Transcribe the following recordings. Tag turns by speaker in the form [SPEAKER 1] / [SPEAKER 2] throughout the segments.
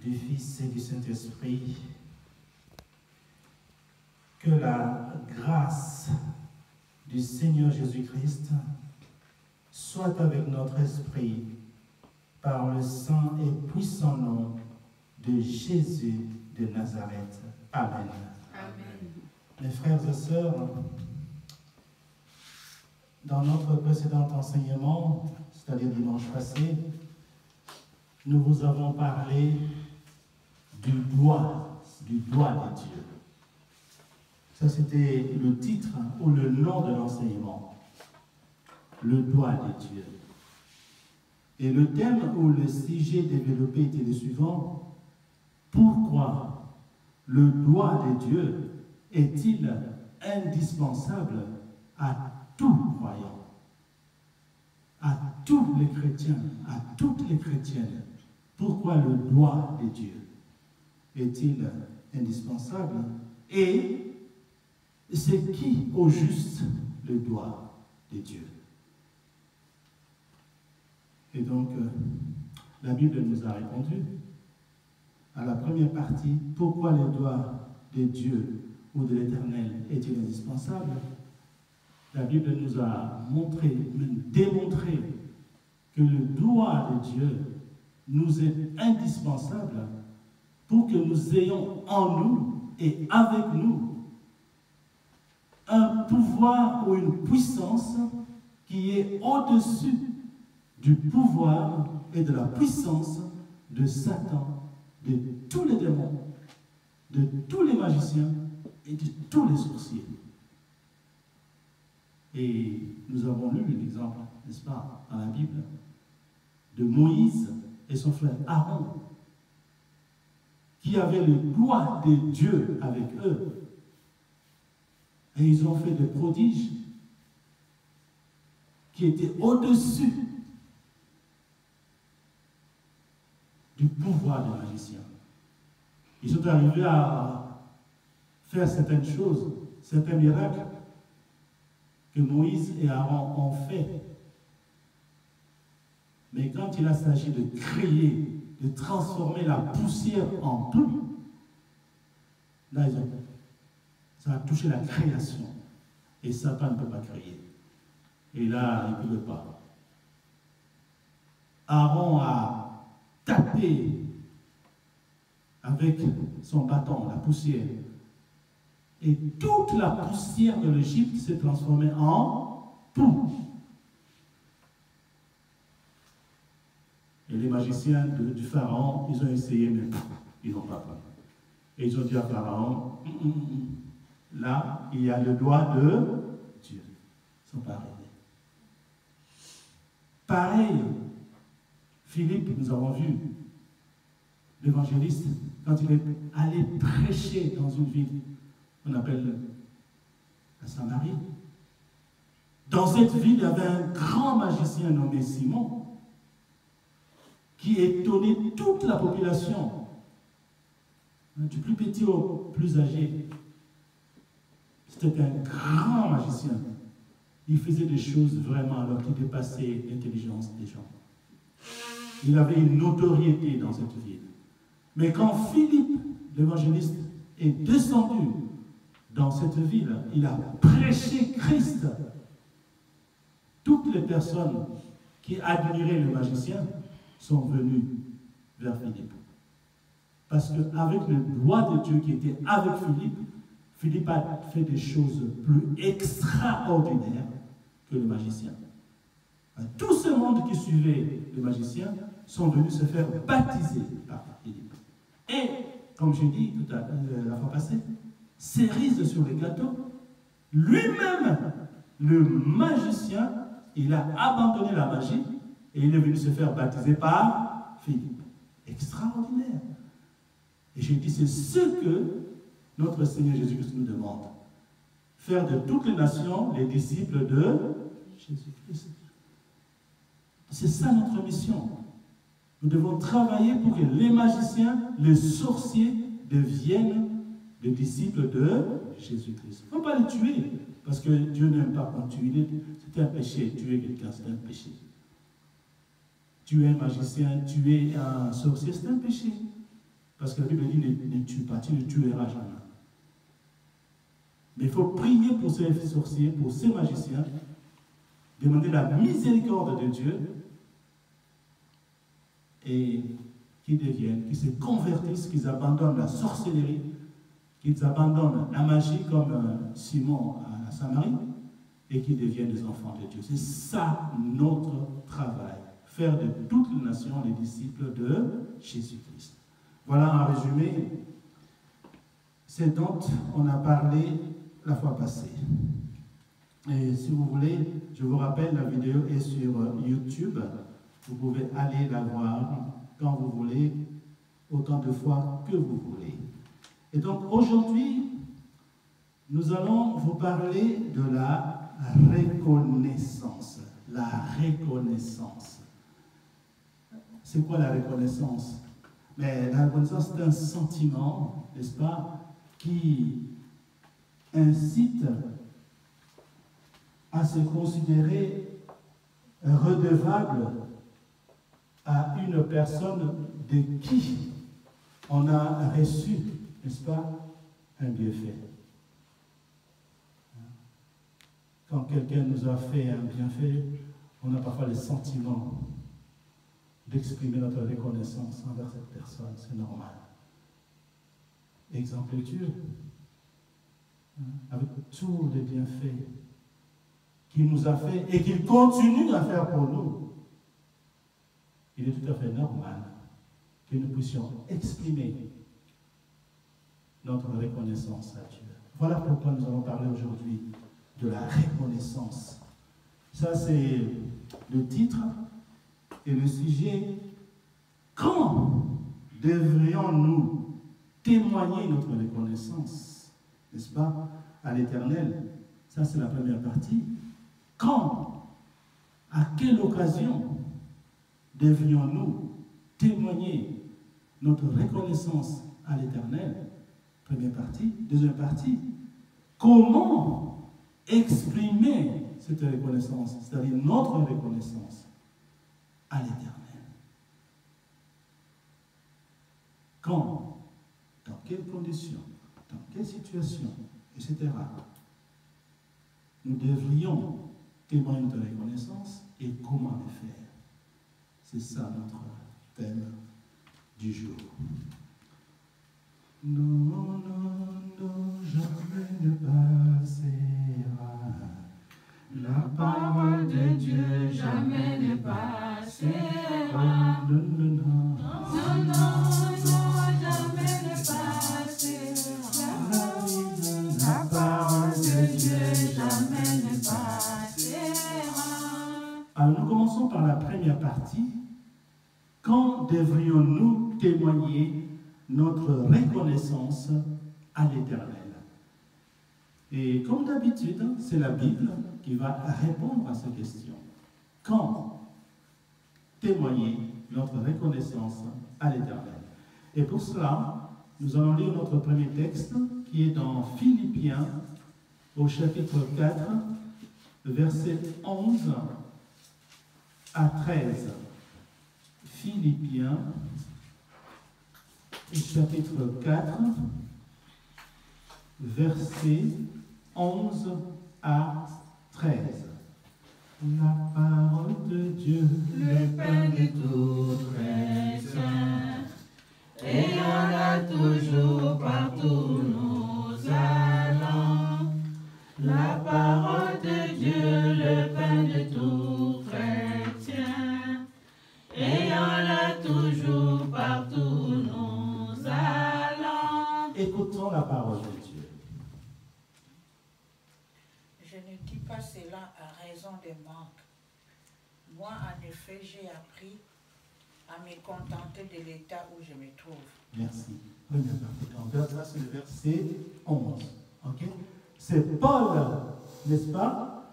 [SPEAKER 1] du Fils et du Saint-Esprit. Que la grâce du Seigneur Jésus-Christ soit avec notre esprit par le saint et puissant nom de Jésus de Nazareth. Amen.
[SPEAKER 2] Amen.
[SPEAKER 1] Mes frères et sœurs, dans notre précédent enseignement, c'est-à-dire dimanche passé, nous vous avons parlé du doigt de Dieu. Ça, c'était le titre ou le nom de l'enseignement. Le doigt de Dieu. Et le thème ou le sujet développé était le suivant. Pourquoi le doigt de Dieu est-il indispensable à tout croyant, à tous les chrétiens, à toutes les chrétiennes? Pourquoi le doigt de Dieu est-il indispensable? Et c'est qui au juste le doigt de Dieu? Et donc, la Bible nous a répondu à la première partie, pourquoi le doigt de Dieu ou de l'Éternel est-il indispensable? La Bible nous a démontré que le doigt de Dieu nous est indispensable pour que nous ayons en nous et avec nous un pouvoir ou une puissance qui est au-dessus du pouvoir et de la puissance de Satan, de tous les démons, de tous les magiciens et de tous les sorciers. Et nous avons lu l'exemple, n'est-ce pas, dans la Bible, de Moïse et son frère Aaron, qui avaient le doigt de Dieu avec eux. Et ils ont fait des prodiges qui étaient au-dessus du pouvoir des magiciens. Ils sont arrivés à faire certaines choses, certains miracles que Moïse et Aaron ont fait. Mais quand il a s'agi de créer, de transformer la poussière en tout, là, ça a touché la création. Et Satan ne peut pas créer. Et là, il ne peut pas. Aaron a tapé avec son bâton la poussière. Et toute la poussière de l'Égypte s'est transformée en poux. Et les magiciens du Pharaon, ils ont essayé, mais ils n'ont pas pu. Et ils ont dit à Pharaon, là, il y a le doigt de Dieu. Ils ne sont pas arrivés. Pareil, Philippe, nous avons vu, l'évangéliste, quand il est allé prêcher dans une ville, on appelle la Samarie. Dans cette ville, il y avait un grand magicien nommé Simon, qui étonnait toute la population, du plus petit au plus âgé. C'était un grand magicien. Il faisait des choses vraiment alors qui dépassaient l'intelligence des gens. Il avait une notoriété dans cette ville. Mais quand Philippe, l'évangéliste, est descendu dans cette ville, il a prêché Christ. Toutes les personnes qui admiraient le magicien sont venus vers Philippe. Parce qu'avec le doigt de Dieu qui était avec Philippe, Philippe a fait des choses plus extraordinaires que le magicien. Tout ce monde qui suivait le magicien sont venus se faire baptiser par Philippe. Et, comme j'ai dit la fois passée, cerise sur les gâteaux, lui-même, le magicien, il a abandonné la magie et il est venu se faire baptiser par Philippe. Extraordinaire. Et j'ai dit, c'est ce que notre Seigneur Jésus-Christ nous demande. Faire de toutes les nations les disciples de Jésus-Christ. C'est ça notre mission. Nous devons travailler pour que les magiciens, les sorciers deviennent des disciples de Jésus-Christ. Il ne faut pas les tuer, parce que Dieu n'aime pas qu'on tue. C'est un péché. Tuer quelqu'un, c'est un péché. Tuer un magicien, tuer un sorcier, c'est un péché. Parce que la Bible dit ne tue pas, tu ne tueras jamais. Mais il faut prier pour ces sorciers, pour ces magiciens, demander la miséricorde de Dieu et qu'ils deviennent, qu'ils se convertissent, qu'ils abandonnent la sorcellerie, qu'ils abandonnent la magie comme Simon à Samarie et qu'ils deviennent des enfants de Dieu. C'est ça notre travail, faire de toutes les nations les disciples de Jésus-Christ. Voilà en résumé ce dont on a parlé la fois passée. Et si vous voulez, je vous rappelle, la vidéo est sur YouTube. Vous pouvez aller la voir quand vous voulez, autant de fois que vous voulez. Et donc aujourd'hui, nous allons vous parler de la reconnaissance. La reconnaissance. C'est quoi la reconnaissance? Mais la reconnaissance, c'est un sentiment, n'est-ce pas, qui incite à se considérer redevable à une personne de qui on a reçu, n'est-ce pas, un bienfait. Quand quelqu'un nous a fait un bienfait, on a parfois le sentiment d'exprimer notre reconnaissance envers cette personne, c'est normal. Exemple Dieu, avec tous les bienfaits qu'il nous a fait et qu'il continue à faire pour nous, il est tout à fait normal que nous puissions exprimer notre reconnaissance à Dieu. Voilà pourquoi nous allons parler aujourd'hui de la reconnaissance. Ça, c'est le titre et le sujet. Quand devrions-nous témoigner notre reconnaissance, n'est-ce pas, à l'Éternel? Ça, c'est la première partie. Quand, à quelle occasion devrions-nous témoigner notre reconnaissance à l'Éternel? Première partie. Deuxième partie, comment exprimer cette reconnaissance, c'est-à-dire notre reconnaissance à l'Éternel? Quand, dans quelles conditions, dans quelle situation, etc. nous devrions témoigner notre reconnaissance et comment le faire. C'est ça notre thème du jour. Non, non, non, jamais ne passera. La parole de Dieu jamais ne passera. Non, non, non. Non, non, non, jamais ne passera. La parole de Dieu jamais ne passera. Alors nous commençons par la première partie. Quand devrions-nous témoigner notre reconnaissance à l'Éternel? Et comme d'habitude, c'est la Bible qui va répondre à cette question. Quand témoigner notre reconnaissance à l'Éternel? Et pour cela, nous allons lire notre premier texte qui est dans Philippiens au chapitre 4, versets 11 à 13. Philippiens chapitre 4, versets 11 à 13. La parole de Dieu,
[SPEAKER 2] le pain de tout chrétien, et on l'a toujours partout nous allons. La parole de Dieu, le pain de tout chrétien, et on l'a toujours partout nous allons.
[SPEAKER 1] Écoutons la parole de Dieu.
[SPEAKER 3] Je ne dis pas cela à raison de manque. Moi, en effet, j'ai appris à me contenter de l'état où je me trouve.
[SPEAKER 1] Merci. Donc, là, c'est le verset 11. Okay? C'est Paul, n'est-ce pas,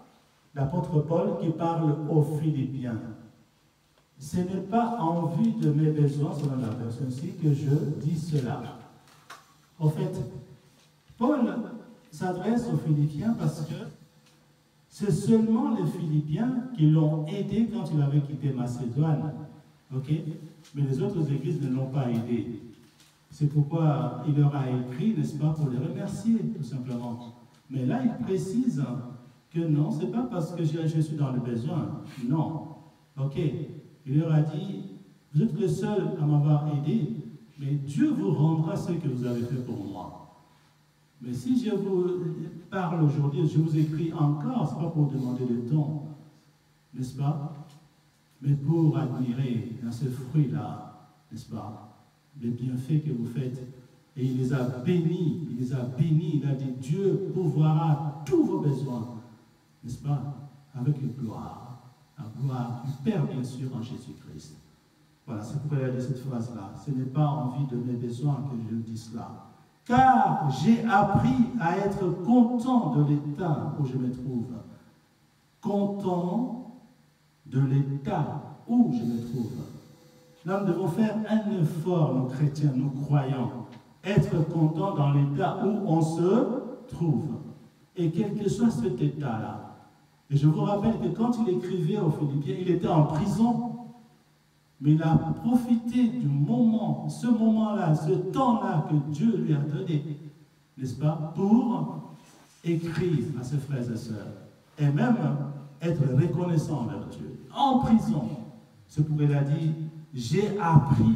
[SPEAKER 1] l'apôtre Paul, qui parle aux Philippiens. Ce n'est pas en vue de mes besoins, selon la version ici, que je dis cela. En fait, Paul s'adresse aux Philippiens parce que c'est seulement les Philippiens qui l'ont aidé quand il avait quitté Macédoine. Okay? Mais les autres églises ne l'ont pas aidé. C'est pourquoi il leur a écrit, n'est-ce pas, pour les remercier, tout simplement. Mais là, il précise que non, ce n'est pas parce que je suis dans le besoin. Non. Ok. Il leur a dit, vous êtes le seul à m'avoir aidé, mais Dieu vous rendra ce que vous avez fait pour moi. Mais si je vous parle aujourd'hui, je vous écris encore, ce n'est pas pour demander le don, n'est-ce pas? Mais pour admirer dans ce fruit-là, n'est-ce pas? Les bienfaits que vous faites. Et il les a bénis, il a dit, Dieu pourvoira tous vos besoins, n'est-ce pas? Avec une gloire, la gloire du Père, bien sûr, en Jésus-Christ. Voilà, c'est pourquoi il a dit cette phrase-là. Ce n'est pas en vue de mes besoins que je dis cela. Car j'ai appris à être content de l'état où je me trouve. Content de l'état où je me trouve. Là, nous devons faire un effort, nos chrétiens, nos croyants, être contents dans l'état où on se trouve. Et quel que soit cet état-là. Et je vous rappelle que quand il écrivait aux Philippiens, il était en prison. Mais il a profité du moment, ce moment-là, ce temps-là que Dieu lui a donné, n'est-ce pas, pour écrire à ses frères et sœurs. Et même être reconnaissant envers Dieu. En prison. C'est pourquoi il a dit, j'ai appris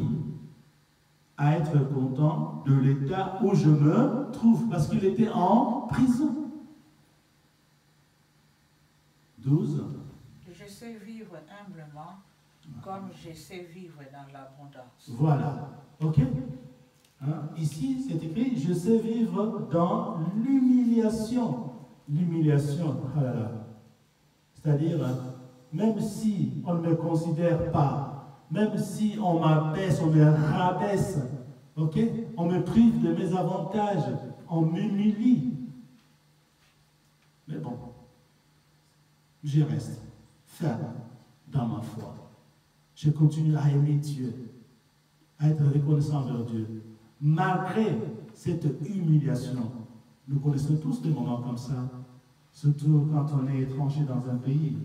[SPEAKER 1] à être content de l'état où je me trouve, parce qu'il était en prison. 12.
[SPEAKER 3] Je sais vivre humblement comme je sais vivre dans l'abondance.
[SPEAKER 1] Voilà. Ok? Ici, c'est écrit, je sais vivre dans l'humiliation. L'humiliation, oh là là. C'est-à-dire, même si on ne me considère pas, même si on m'abaisse, on me rabaisse, ok? On me prive de mes avantages, on m'humilie. Mais bon, je reste ferme dans ma foi. Je continue à aimer Dieu, à être reconnaissant envers Dieu. Malgré cette humiliation, nous connaissons tous des moments comme ça, surtout quand on est étranger dans un pays.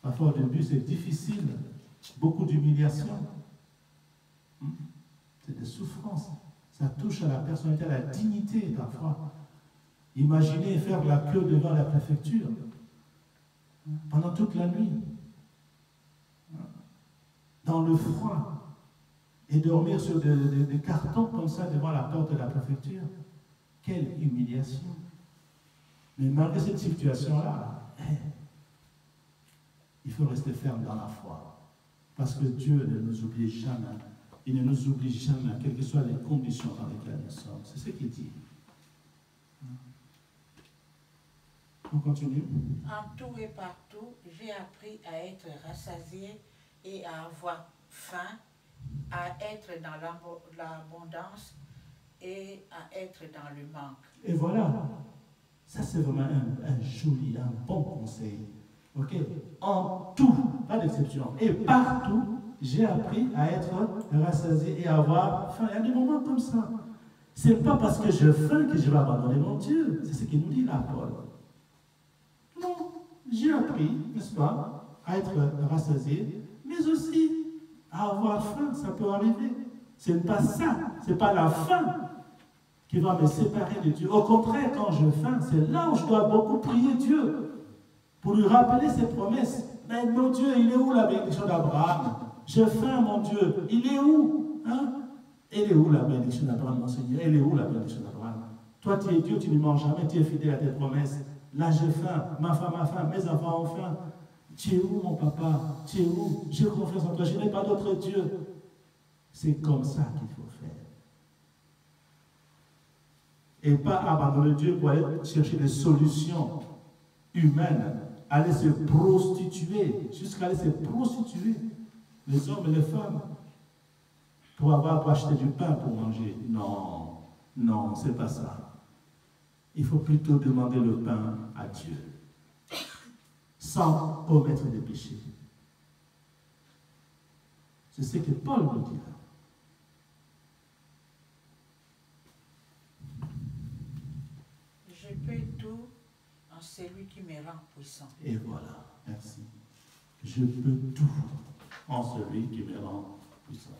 [SPEAKER 1] Parfois, au début, c'est difficile, beaucoup d'humiliation. C'est des souffrances. Ça touche à la personnalité, à la dignité, parfois. Imaginez faire la queue devant la préfecture pendant toute la nuit, dans le froid, et dormir sur des cartons comme ça devant la porte de la préfecture. Quelle humiliation! Mais malgré cette situation-là, il faut rester ferme dans la foi. Parce que Dieu ne nous oublie jamais. Il ne nous oublie jamais, quelles que soient les conditions dans lesquelles nous sommes. C'est ce qu'il dit. On continue.
[SPEAKER 3] En tout et partout, j'ai appris à être rassasié et à avoir faim, à être dans l'abondance et à être dans le manque.
[SPEAKER 1] Et voilà, ça c'est vraiment un joli, un bon conseil. Ok? En tout, pas d'exception, et partout, j'ai appris à être rassasié et à avoir faim. Il y a des moments comme ça. Ce n'est pas parce que j'ai faim que je vais abandonner mon Dieu. C'est ce qu'il nous dit là, Paul. Non, j'ai appris, n'est-ce pas, à être rassasié, mais aussi à avoir faim, ça peut arriver. Ce n'est pas ça, ce n'est pas la faim qui va me séparer de Dieu. Au contraire, quand j'ai faim, c'est là où je dois beaucoup prier Dieu pour lui rappeler ses promesses. Mais mon Dieu, il est où la bénédiction d'Abraham? J'ai faim, mon Dieu, il est où? Elle est où la bénédiction d'Abraham, mon Seigneur? Elle est où la bénédiction d'Abraham? Toi, tu es Dieu, tu ne manges jamais, tu es fidèle à tes promesses. Là, j'ai faim, ma femme a faim, mes enfants ont faim. Tu es où, mon papa? Tu es où? J'ai confiance en toi, je n'ai pas d'autre Dieu. C'est comme ça qu'il faut faire. Et pas abandonner Dieu pour aller chercher des solutions humaines, aller se prostituer, jusqu'à aller se prostituer, les hommes et les femmes, pour acheter du pain pour manger. Non, non, c'est pas ça. Il faut plutôt demander le pain à Dieu, sans commettre des péchés. C'est ce que Paul nous dit là.
[SPEAKER 3] Je peux tout en celui qui me rend puissant.
[SPEAKER 1] Et voilà, merci. Je peux tout en celui qui me rend puissant.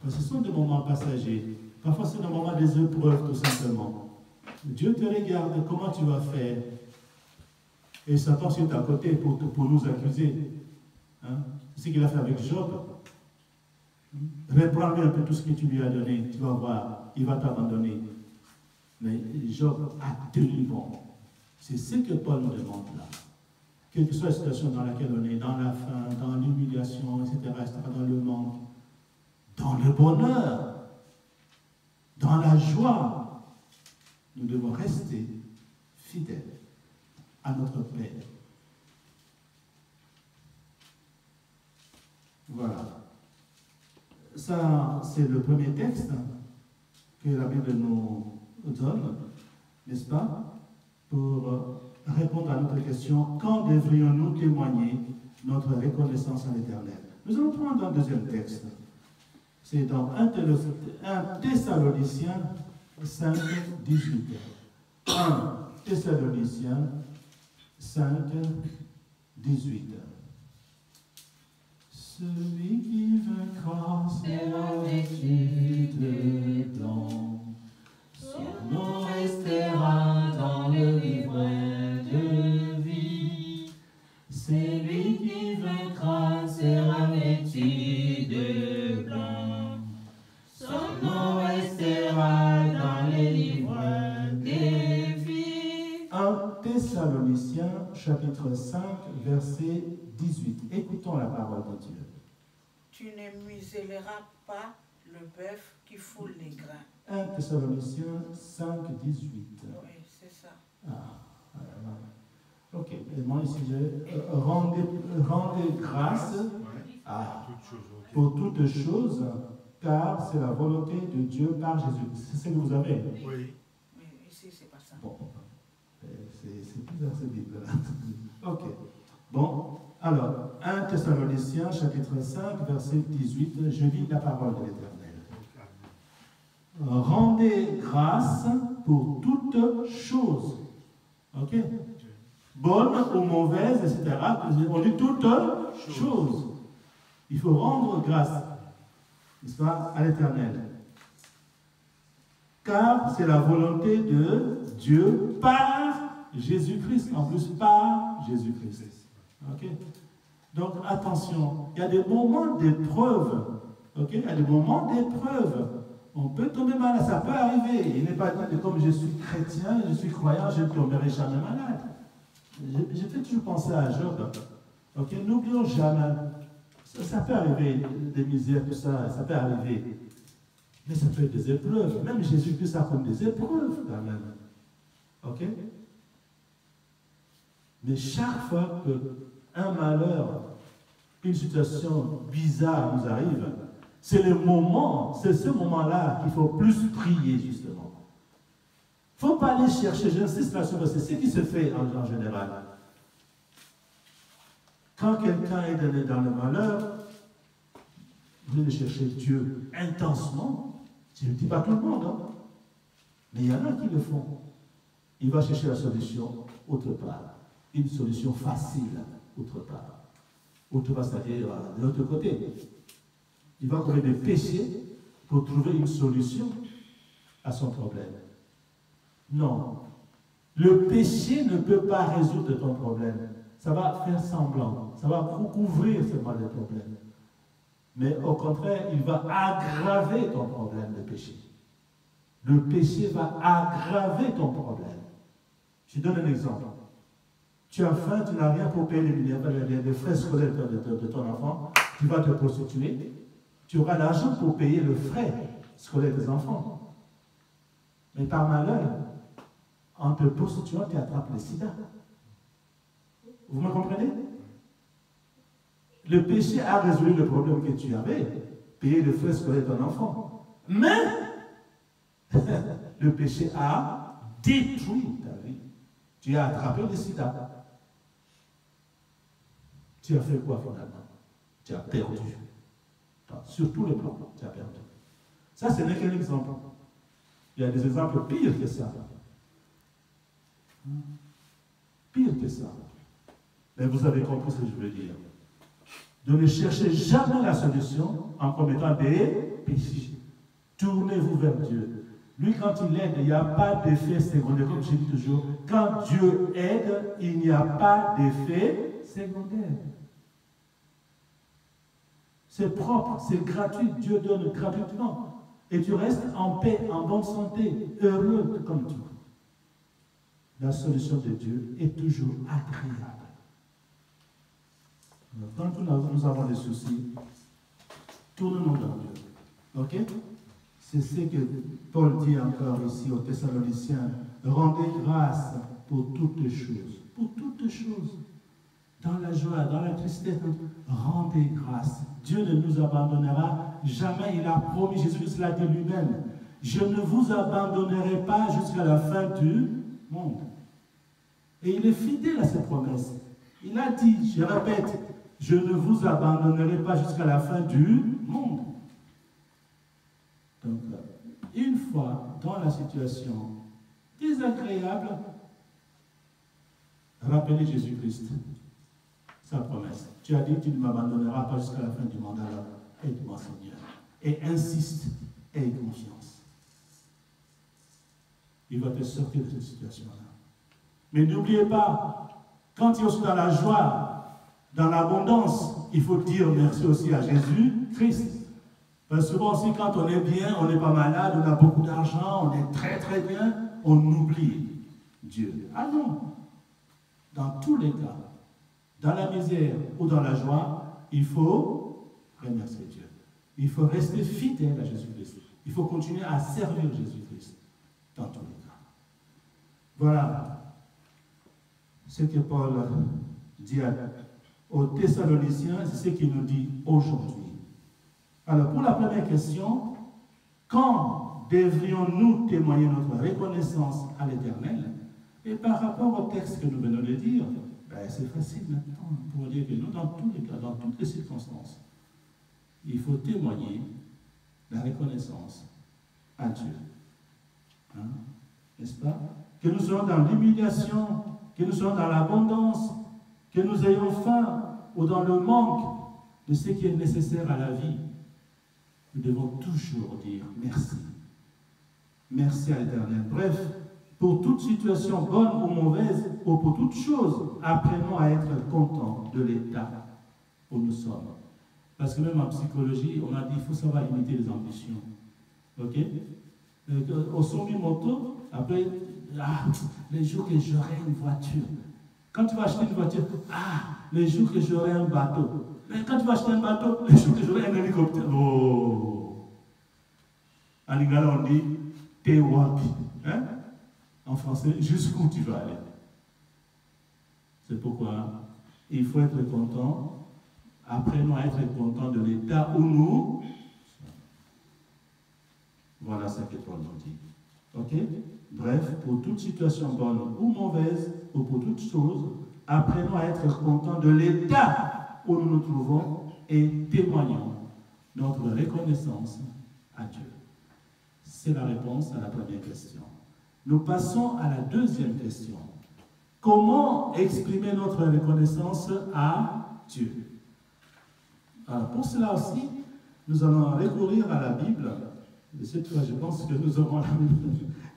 [SPEAKER 1] Ce sont des moments passagers. Parfois, c'est des moments des épreuves, tout simplement. Dieu te regarde, comment tu vas faire? Et Satan est à côté pour nous accuser. Hein? C'est ce qu'il a fait avec Job. Reprends-lui un peu tout ce que tu lui as donné. Tu vas voir, il va t'abandonner. Mais Job a tenu bon. C'est ce que Paul nous demande là. Quelle que soit la situation dans laquelle on est, dans la faim, dans l'humiliation, etc., dans le manque, dans le bonheur, dans la joie, nous devons rester fidèles à notre Père. Voilà. Ça, c'est le premier texte que la Bible nous donne, n'est-ce pas, pour répondre à notre question, quand devrions-nous témoigner notre reconnaissance à l'Éternel? Nous allons prendre un deuxième texte. C'est dans 1 Thessaloniciens 5, 18. 1 Thessaloniciens 5, 18. Celui qui vaincra sera vêtu de blanc. Son nom restera dans le livre de vie. Celui qui vaincra sera vêtu de blanc. Son nom restera dans le livre de vie. 1 Thessaloniciens chapitre 5 verset 18. Écoutons la parole de Dieu.
[SPEAKER 3] Tu ne muselleras pas le bœuf qui foule les grains.
[SPEAKER 1] 1 Thessaloniciens 5, 18.
[SPEAKER 3] Oui, c'est ça.
[SPEAKER 1] Ok, et moi ici, je rendez grâce pour toutes choses, car c'est la volonté de Dieu par Jésus. C'est ce que vous avez.
[SPEAKER 3] Oui. Mais ici, c'est pas ça.
[SPEAKER 1] Bon, c'est plus dans cette Bible-là. Ok. Bon, alors, 1 Thessaloniciens chapitre 5, verset 18, je lis la parole de l'Éternel. Rendez grâce pour toutes choses. Ok? Bonnes ou mauvaises, etc. On dit toutes choses. Il faut rendre grâce, n'est-ce pas, à l'Éternel. Car c'est la volonté de Dieu par Jésus-Christ. En plus, par Jésus-Christ. Ok? Donc, attention, il y a des moments d'épreuve. Ok? Il y a des moments d'épreuve. On peut tomber malade, ça peut arriver. Il n'est pas dit que comme je suis chrétien, je suis croyant, je ne tomberai jamais malade. J'ai fait toujours penser à Job. Ok? N'oublions jamais. Ça peut arriver, des misères, tout ça, ça peut arriver. Mais ça peut être des épreuves. Même Jésus-Christ a comme des épreuves quand même. Ok? Mais chaque fois qu'un malheur, une situation bizarre nous arrive, c'est ce moment-là qu'il faut plus prier, justement. Il ne faut pas aller chercher, j'insiste là-dessus, c'est ce qui se fait en général. Quand quelqu'un est dans le malheur, vous allez chercher Dieu intensement. Je ne dis pas tout le monde, hein? Mais il y en a qui le font. Il va chercher la solution autre part. Une solution facile autre part. Autre part, c'est-à-dire de l'autre côté. Il va commettre des péchés pour trouver une solution à son problème. Non. Le péché ne peut pas résoudre ton problème. Ça va faire semblant. Ça va couvrir seulement le problème. Mais au contraire, il va aggraver ton problème de péché. Le péché va aggraver ton problème. Je donne un exemple. Tu as faim, tu n'as rien pour payer les frais scolaires de ton enfant. Tu vas te prostituer. Tu auras l'argent pour payer le frais scolaire des enfants. Mais par malheur, en te prostituant, tu attrapes le sida. Vous me comprenez? Le péché a résolu le problème que tu avais, payer le frais scolaire de ton enfant. Mais le péché a détruit ta vie. Tu as attrapé le sida. Tu as fait quoi finalement? Tu as perdu. Sur tous les plans, tu as perdu. Ça, ce n'est qu'un exemple. Il y a des exemples pires que ça. Pire que ça. Mais vous avez compris ce que je veux dire. De ne chercher jamais la solution en commettant des péché. Tournez-vous vers Dieu. Lui, quand il aide, il n'y a pas d'effet secondaire. Comme je dis toujours, quand Dieu aide, il n'y a pas d'effet secondaire. C'est propre, c'est gratuit. Dieu donne gratuitement. Et tu restes en paix, en bonne santé, heureux comme toi. La solution de Dieu est toujours agréable. Quand nous avons des soucis, tournons-nous vers Dieu. Ok? C'est ce que Paul dit encore ici aux Thessaloniciens. Rendez grâce pour toutes choses. Pour toutes choses. Dans la joie, dans la tristesse, rendez grâce. Dieu ne nous abandonnera jamais. Il a promis, Jésus l'a dit lui-même. Je ne vous abandonnerai pas jusqu'à la fin du monde. Et il est fidèle à cette promesse. Il a dit, je répète, je ne vous abandonnerai pas jusqu'à la fin du monde. Donc, une fois dans la situation désagréable, rappelez Jésus-Christ, sa promesse. Tu as dit, tu ne m'abandonneras pas jusqu'à la fin du monde, alors aide-moi, Seigneur. Et insiste, aie confiance. Il va te sortir de cette situation-là. Mais n'oubliez pas, quand tu es dans la joie, dans l'abondance, il faut dire merci aussi à Jésus-Christ. Parce que souvent aussi, quand on est bien, on n'est pas malade, on a beaucoup d'argent, on est très très bien, on oublie Dieu. Ah non! Dans tous les cas, dans la misère ou dans la joie, il faut remercier Dieu. Il faut rester fidèle à Jésus-Christ. Il faut continuer à servir Jésus-Christ dans tous les cas. Voilà ce que Paul dit aux Thessaloniciens, c'est ce qu'il nous dit aujourd'hui. Alors, pour la première question, quand devrions-nous témoigner notre reconnaissance à l'Éternel? Et par rapport au texte que nous venons de dire, c'est facile maintenant pour dire que nous, dans tous les cas, dans toutes les circonstances, il faut témoigner la reconnaissance à Dieu. Hein? N'est-ce pas? Que nous soyons dans l'humiliation, que nous soyons dans l'abondance, que nous ayons faim ou dans le manque de ce qui est nécessaire à la vie, nous devons toujours dire merci. Merci à l'Éternel. Bref, pour toute situation bonne ou mauvaise, ou pour toute chose, apprenons à être contents de l'état où nous sommes. Parce que même en psychologie, on a dit qu'il faut savoir limiter les ambitions. Ok? Au sommet moto, après, les jours que j'aurai une voiture. Quand tu vas acheter une voiture, les jours que j'aurai un bateau. Mais quand tu vas acheter un bateau, les jours que j'aurai un hélicoptère. Oh! En lingala, on dit t'es wapi. Hein? En français, jusqu'où tu vas aller. C'est pourquoi il faut être content. Apprenons à être content de l'état où nous. Voilà ce que Paul nous dit. Ok? Bref, pour toute situation bonne ou mauvaise, ou pour toute chose, apprenons à être content de l'état où nous nous trouvons et témoignons notre reconnaissance à Dieu. C'est la réponse à la première question. Nous passons à la deuxième question. Comment exprimer notre reconnaissance à Dieu? Alors, pour cela aussi, nous allons recourir à la Bible. Et cette fois, je pense que nous aurons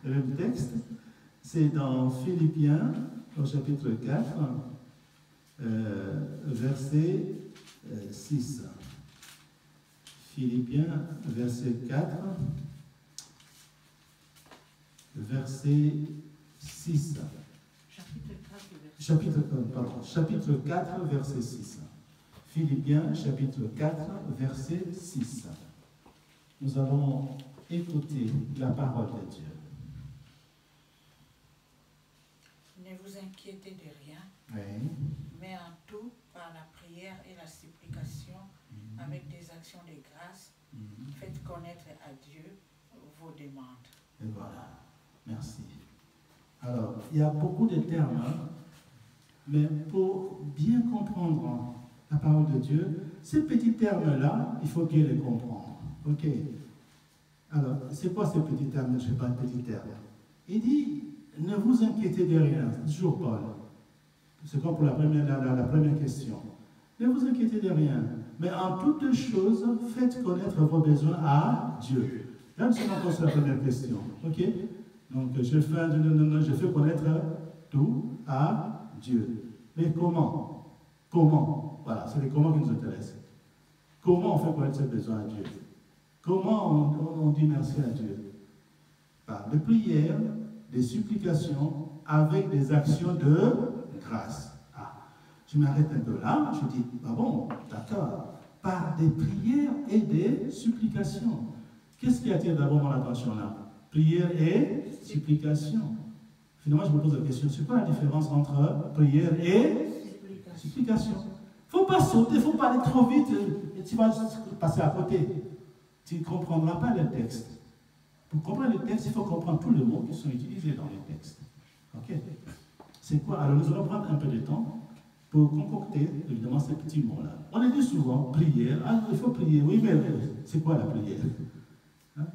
[SPEAKER 1] le même texte. C'est dans Philippiens, au chapitre 4, verset 6. Philippiens, verset 4, verset 6. Chapitre 4, verset 6. Philippiens, chapitre 4, verset 6. Nous allons écouter la parole de Dieu.
[SPEAKER 3] Ne vous inquiétez de rien,
[SPEAKER 1] Oui.
[SPEAKER 3] mais en tout, par la prière et la supplication, avec des actions de grâce, faites connaître à Dieu vos demandes.
[SPEAKER 1] Et voilà. Merci. Alors, il y a beaucoup de termes, mais pour bien comprendre la parole de Dieu, ces petits termes-là, il faut bien les comprendre. Ok. Alors, c'est quoi ces petits termes? Je ne sais pas de petits termes. Il dit, ne vous inquiétez de rien. C'est toujours Paul. C'est comme pour la première question. Ne vous inquiétez de rien, Mais en toutes choses, faites connaître vos besoins à Dieu. Là, nous sommes encore sur la première question. OK? Donc, je fais connaître tout à Dieu. Mais comment? Comment? Voilà, c'est les comment qui nous intéressent. Comment on fait connaître ses besoins à Dieu? Comment on dit merci à Dieu? Par des prières, des supplications, avec des actions de grâce. Ah, je m'arrête un peu là, je dis, ah bon, d'accord. Par des prières et des supplications. Qu'est-ce qui attire d'abord mon attention là? Prière et supplication. Finalement, je me pose la question, c'est quoi la différence entre prière et supplication? Il ne faut pas sauter, il ne faut pas aller trop vite, et tu vas passer à côté. Tu ne comprendras pas le texte. Pour comprendre le texte, il faut comprendre tous les mots qui sont utilisés dans le texte. Ok? C'est quoi? Alors, nous allons prendre un peu de temps pour concocter, évidemment, ces petits mots-là. On les dit souvent, prière. Ah, il faut prier. Oui, mais c'est quoi la prière? Hein?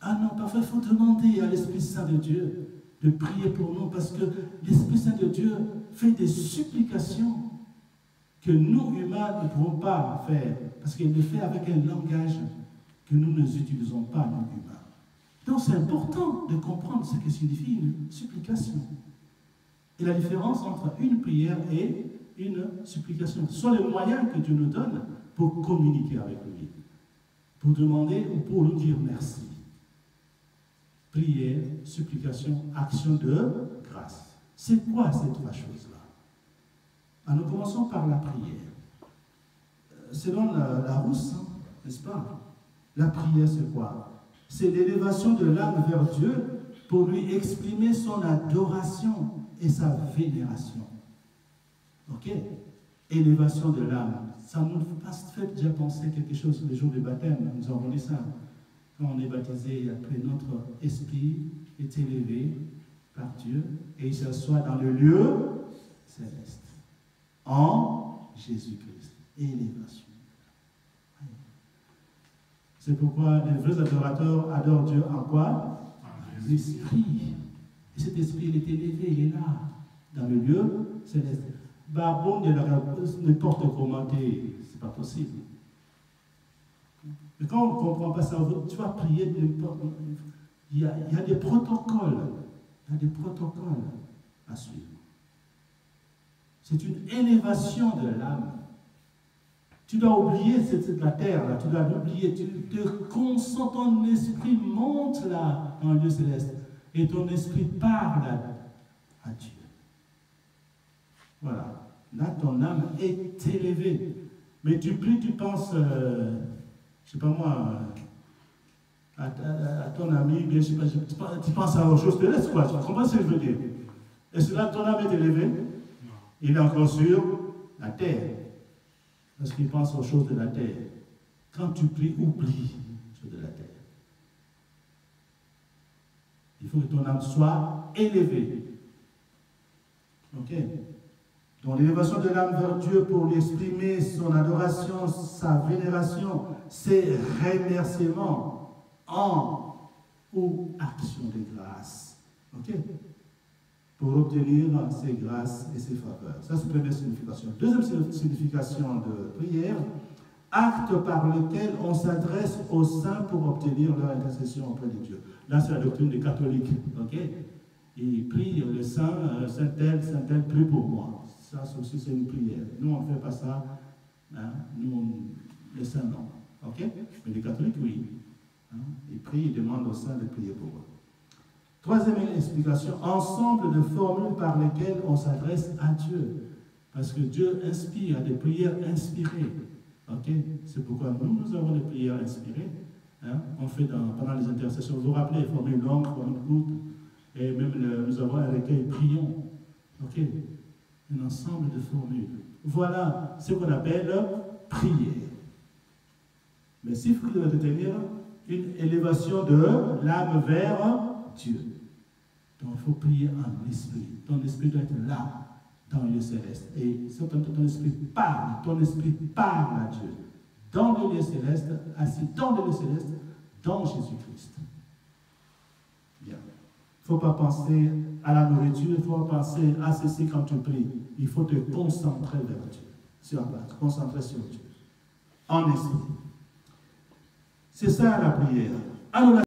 [SPEAKER 1] Ah non, parfois, il faut demander à l'Esprit Saint de Dieu de prier pour nous, parce que l'Esprit Saint de Dieu fait des supplications que nous, humains, ne pouvons pas faire, parce qu'il le fait avec un langage que nous n'utilisons pas, nous, humains. Donc, c'est important de comprendre ce que signifie une supplication. Et la différence entre une prière et une supplication. Ce sont les moyens que Dieu nous donne pour communiquer avec lui, pour demander ou pour nous dire merci. Prière, supplication, action de grâce. C'est quoi ces trois choses-là? Alors, nous commençons par la prière. Selon la Rousse, n'est-ce pas? La prière, c'est quoi? C'est l'élévation de l'âme vers Dieu pour lui exprimer son adoration et sa vénération. Ok? Élévation de l'âme. Ça nous fait déjà penser quelque chose le jour du baptême. Nous avons dit ça. Quand on est baptisé, après notre esprit est élevé par Dieu et il s'assoit dans le lieu céleste. En Jésus-Christ. Élévation. C'est pourquoi les vrais adorateurs adorent Dieu en quoi? En l'esprit. Et cet esprit, il est élevé, il est là, dans le lieu céleste. Bah bon, n'importe comment, c'est pas possible. Mais quand on ne comprend pas ça, tu vas prier, il y a des protocoles. Il y a des protocoles à suivre. C'est une élévation de l'âme. Tu dois oublier la terre, là, tu dois l'oublier. Tu te concentres, ton esprit monte là, dans le lieu céleste. Et ton esprit parle à Dieu. Voilà. Là, ton âme est élevée. Mais tu pries, tu penses, je ne sais pas moi, à ton ami, bien, je sais pas, tu penses à autre chose terrestre, quoi. Tu comprends ce que je veux dire? Et cela, ton âme est élevée, il est encore sur la terre. Parce qu'il pense aux choses de la terre. Quand tu pries, oublie les choses de la terre. Il faut que ton âme soit élevée. Ok? Donc l'élévation de l'âme vers Dieu pour lui exprimer son adoration, sa vénération, ses remerciements en ou action de grâce. Ok? Pour obtenir ses grâces et ses faveurs. Ça, c'est la première signification. Deuxième signification de prière, acte par lequel on s'adresse aux saints pour obtenir leur intercession auprès de Dieu. Là, c'est la doctrine des catholiques. Ok? Ils prient le saint, Saint-tel, prie pour moi. Ça aussi, c'est une prière. Nous, on ne fait pas ça. Hein? Nous, les saints, non. Ok? Mais les catholiques, oui. Hein? Ils prient, ils demandent aux saints de prier pour eux. Troisième explication, ensemble de formules par lesquelles on s'adresse à Dieu. Parce que Dieu inspire, des prières inspirées. Ok? C'est pourquoi nous avons des prières inspirées. Hein? On fait pendant les intercessions, vous vous rappelez, formules longues, formules courtes. Et même nous avons un recueil prions. Ok? Un ensemble de formules. Voilà ce qu'on appelle prière. Mais s'il faut retenir une élévation de l'âme vers Dieu. Donc il faut prier en esprit. Ton esprit doit être là, dans le lieu céleste. Et si ton esprit parle à Dieu. Dans le lieu céleste, assis dans le lieu céleste, dans Jésus-Christ. Bien. Il ne faut pas penser à la nourriture, il faut penser à ceci quand tu pries. Il faut te concentrer vers Dieu. sur place, concentré sur Dieu, en esprit. C'est ça la prière. Alors,